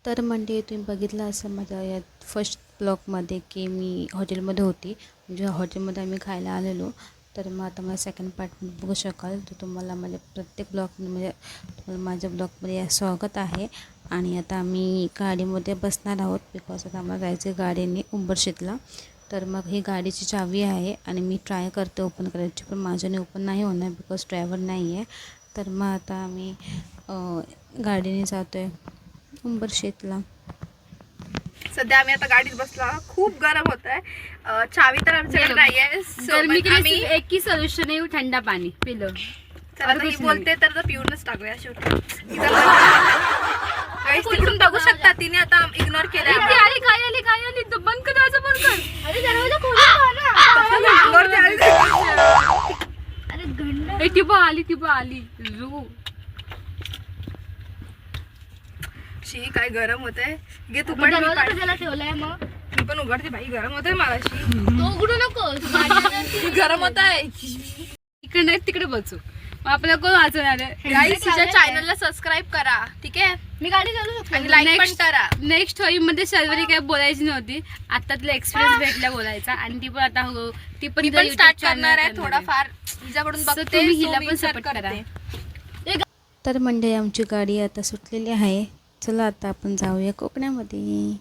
तर म्हणजे तुम्ही बघितलं असं माझ्या या फर्स्ट ब्लॉगमध्ये की मी हॉटेलमध्ये होती, म्हणजे हॉटेलमध्ये आम्ही खायला आलेलो. तर मग आता मला सेकंड पार्ट बघू शकाल. तर तुम्हाला माझ्या प्रत्येक ब्लॉग म्हणजे तुम्हाला माझ्या ब्लॉगमध्ये स्वागत आहे. आणि आता आम्ही गाडीमध्ये बसणार आहोत बिकॉज आता आम्हाला जायचं आहे गाडीने उंबरशेतला. तर मग ही गाडीची चावी आहे आणि मी ट्राय करते ओपन करायची, पण माझ्याने ओपन नाही होणार बिकॉज ड्रायव्हर नाही आहे. तर मग आता आम्ही गाडीने जातो आहे उंबरशेतला. सध्या आम्ही आता गाडीत बसलो. खूप गरम होत आहे. चावी तर आमच्याकडे नाहीये. गर्मी के आम्ही लिए एक ही सोल्यूशन है, ठंडा पानी पी लो. चला आता ही बोलते तर पिऊनच टाकूया शेवटी. गाईस तिकडून बघू शकता तिने आता इग्नोर केलं. काय आली तो बंद कर, दरवाजा बंद कर. अरे दरवाजा खोल ना. अरे घंटा ती आली रू. शी काय गरम होत आहे. घे तू पण. दरवाजा कशाला ठेवलाय मग? मी पण उघडते बाई, गरम होत आहे मला. तो उघडू नको. गरम होत आहे. इकडे नाही तिकडे बसू. मग आपल्याला कोण वाचवणार आहे? गाईस तिच्या चॅनलला सबस्क्राईब करा, ठीक आहे. मी गाडी चालू शकतो आणि लाईक पण करा. नेक्स्ट स्टोरी मध्ये सर्वरी काही बोलायची नव्हती. आता तिला एक्सपिरियन्स भेटला बोलायचा आणि ती पण आता ती पण स्टार्ट करणार आहे थोडाफार. हिच्याकडून बघते, तुम्ही हिला so पण मी सपोर्ट करते. करा. तर म्हणजे आमची गाडी आता सुटलेली आहे. चला आता आपण जाऊया कोकणामध्ये.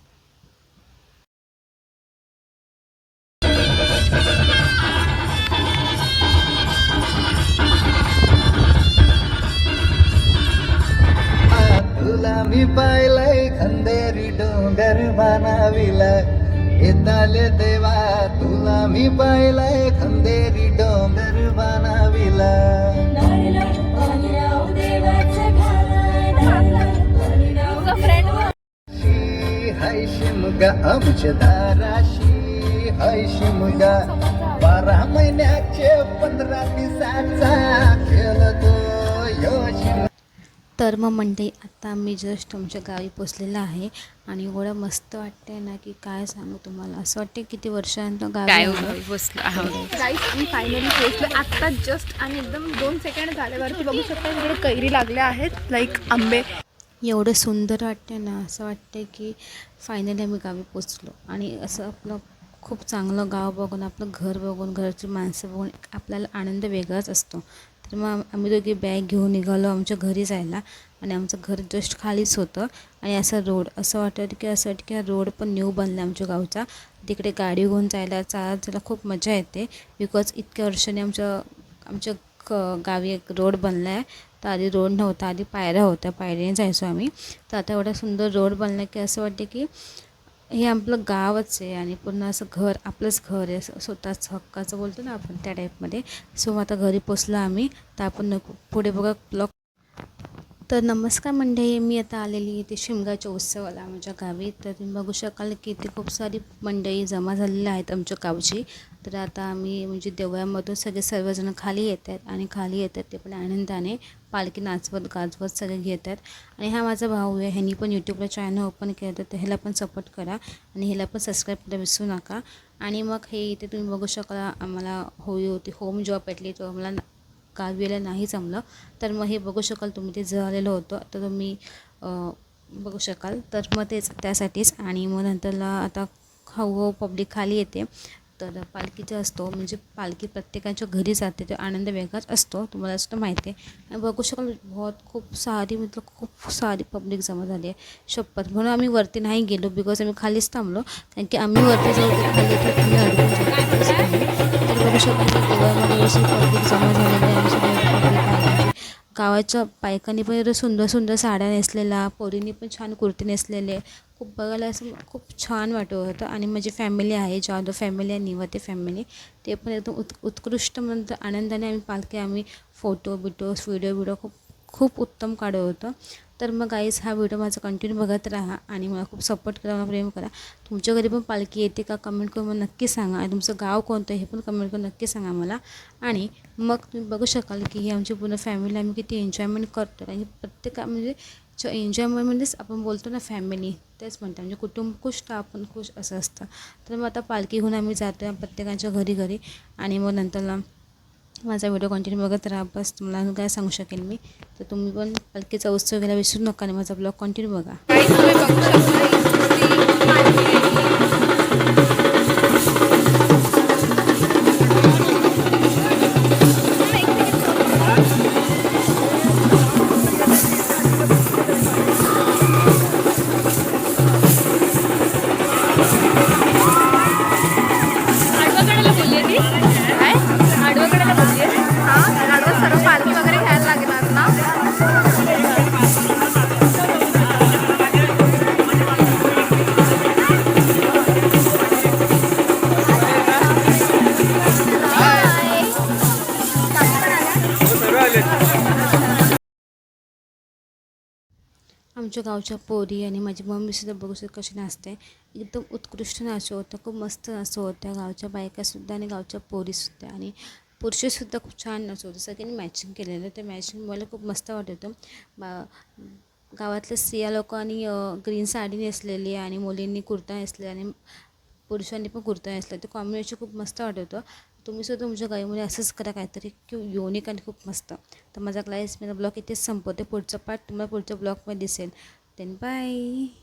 तुला मी पाहिलंय खंदेरी डोंगर बनाविला येताले देवा. तुला मी पाहिलंय खंदेरी डोंगर बनाविला. हाय शिमगा आमच्या दाराशी, हाय शिमगा 12 महिन्याचे 15 दिवसाचा खेळतो यो शिमगा. तर मग मंडळी आता आम्ही जस्ट आमच्या गावी पोचलेलं आहे आणि एवढं मस्त वाटतंय ना की काय सांगू तुम्हाला. असं वाटतं किती वर्षांत गावी आलो. गाईस आम्ही फायनली पोहोचलो आता जस्ट. आणि एकदम 2 सेकंड झाल्यावरती बघू शकता इकडे कैरी लागल्या आहेत, लाईक आंबे. एवढं सुंदर वाटते ना, असं वाटतं की फायनली आम्ही गावी पोचलो. आणि असं आपलं खूप चांगलं गाव बघून, आपलं घर बघून, घरची माणसं बघून आपल्याला आनंद वेगळाच असतो. तर मग आम्ही दोघी बॅग घेऊन निघालो आमच्या घरी जायला. आणि आमचं घर जस्ट खालीच होतं. आणि असा रोड असं वाटतं की हा रोड पण न्यू बनला आमच्या गावचा. तिकडे गाडी घेऊन जायला चालत जायला खूप मजा येते बिकॉज इतक्या वर्षांनी आमच्या गावी एक रोड बनला आहे. तर आधी रोड नव्हता, आधी पायऱ्या होत्या, पायरीने जायचो आम्ही. तर आता एवढा सुंदर रोड बनला की असं वाटते की हे आपलं गावच आहे आणि पूर्ण असं घर आपलंच घर आहे, स्वतःच हक्काचं बोलतो ना आपण त्या टाईपमध्ये. सो आता घरी पोचलो आम्ही. तर आपण पुढे बघा ब्लॉग. तर नमस्कार मंडळी, मी आता आलेली इथे शिमग्याच्या उत्सवाला माझ्या गावी. तर तुम्ही बघू शकाल की इथे खूप सारी मंडळी जमा झालेली आहेत आमच्या गावची. तर आता आम्ही म्हणजे देवळामधून सर्वजण खाली येत आहेत आणि खाली येतात ते पण आनंदाने पालखी नाचवत गाजवत सगळे घेत आहेत. आणि हा माझा भाऊ आहे, ह्यांनी पण यूट्यूबला चॅनल ओपन केलं तर ह्याला पण सपोर्ट करा आणि ह्याला पण सबस्क्राईब करायला विसरू नका. आणि मग हे इथे तुम्ही बघू शकाल आम्हाला होम जॉब भेटली, तो आम्हाला गावी यायला नाही जमलं. तर मग हे बघू शकाल तुम्ही ते झालेलं होतं. तर तुम्ही बघू शकाल. तर मग तेच त्यासाठीच. आणि मग नंतरला आता हळूहळू पब्लिक खाली येते. तर पालखीचा असतो म्हणजे पालखी प्रत्येकाच्या घरी जाते, तो आनंद वेगळाच असतो, तुम्हाला असं माहिती आहे. आणि बघू शकाल खूप सारी पब्लिक जमा झाली आहे शपथ. म्हणून आम्ही वरती नाही गेलो बिकॉज आम्ही खालीच थांबलो. कारण की आम्ही वरती जाऊ खाली आम्ही तर बघू शकाल देवळामध्ये अशी पब्लिक जमा झालेली आहे. पब्लिक आहे गावाच्या बायकांनी पण एवढं सुंदर सुंदर साड्या नेसलेल्या, पोरींनी पण छान कुर्ती नेसलेले. खूप बघायला असं खूप छान वाटत होतं. आणि माझी फॅमिली आहे, जाधव फॅमिली आहे, निवते फॅमिली, ते पण एकदम उत्कृष्ट म्हणतं आनंदाने आम्ही फोटो व्हिडिओ खूप उत्तम काढत होतं. तर मग गाईस हा व्हिडिओ माझा कंटिन्यू बघत राहा आणि मला खूप सपोर्ट करा, मला प्रेम करा. तुमच्या घरी पण पालखी येते का कमेंट करून मला नक्की सांगा. आणि तुमचं गाव कोणतं हे पण कमेंट करून नक्की सांगा मला. आणि मग तुम्ही बघू शकाल की ही आमची पूर्ण फॅमिली आम्ही किती एन्जॉयमेंट करतो. आणि प्रत्येका म्हणजे एन्जॉयमेंट म्हणजेच आपण बोलतो ना फॅमिली, तेच म्हणतात म्हणजे कुटुंब खुश तर आपण खुश असं असतं. तर मग आता पालखी घेऊन आम्ही जातो आहे प्रत्येकाच्या घरी. आणि मग नंतरला माझा व्हिडिओ कंटिन्यू बघत राहा. बस तुम्हाला काय सांगू शकेल मी. तर तुम्ही पण पालखीचा उत्सव घ्यायला विसरू नका आणि माझा ब्लॉग कंटिन्यू बघा. Guys, तुम्ही बघू शकता इथली पालखी आहे. आडवाकडे बोलली ती काय? आडवाकडे बोलली हा गाडवा सर्व पालखी वगैरे घ्यायला लागणार ना. आमच्या गावच्या पोरी आणि माझी मम्मीसुद्धा बघू शकते कशी नाचते. एकदम उत्कृष्ट नाच होतं, खूप मस्त नाच होत्या. गावच्या बायकासुद्धा आणि गावच्या पोरीसुद्धा आणि पुरुषसुद्धा खूप छान नाच होतं. सगळ्यांनी मॅचिंग केलेलं. त्या मॅचिंग मला खूप मस्त वाटत होतं. गावातल्या स्त्रिया लोकांनी ग्रीन साडी नेसलेली आणि मुलींनी कुर्ता नेसलेला आणि पुरुषांनी पण कुर्ता नेसला. ते कॉम्बिनेशन खूप मस्त वाटत होतं. तुम्हीसुद्धा तुमच्या गावामध्ये असंच करा काहीतरी खूप युनिक आणि खूप मस्त. तर माझा क्लास माझा ब्लॉग इथेच संपवते. पुढचा पार्ट तुम्हाला पुढच्या ब्लॉगमध्ये दिसेल. Then bye.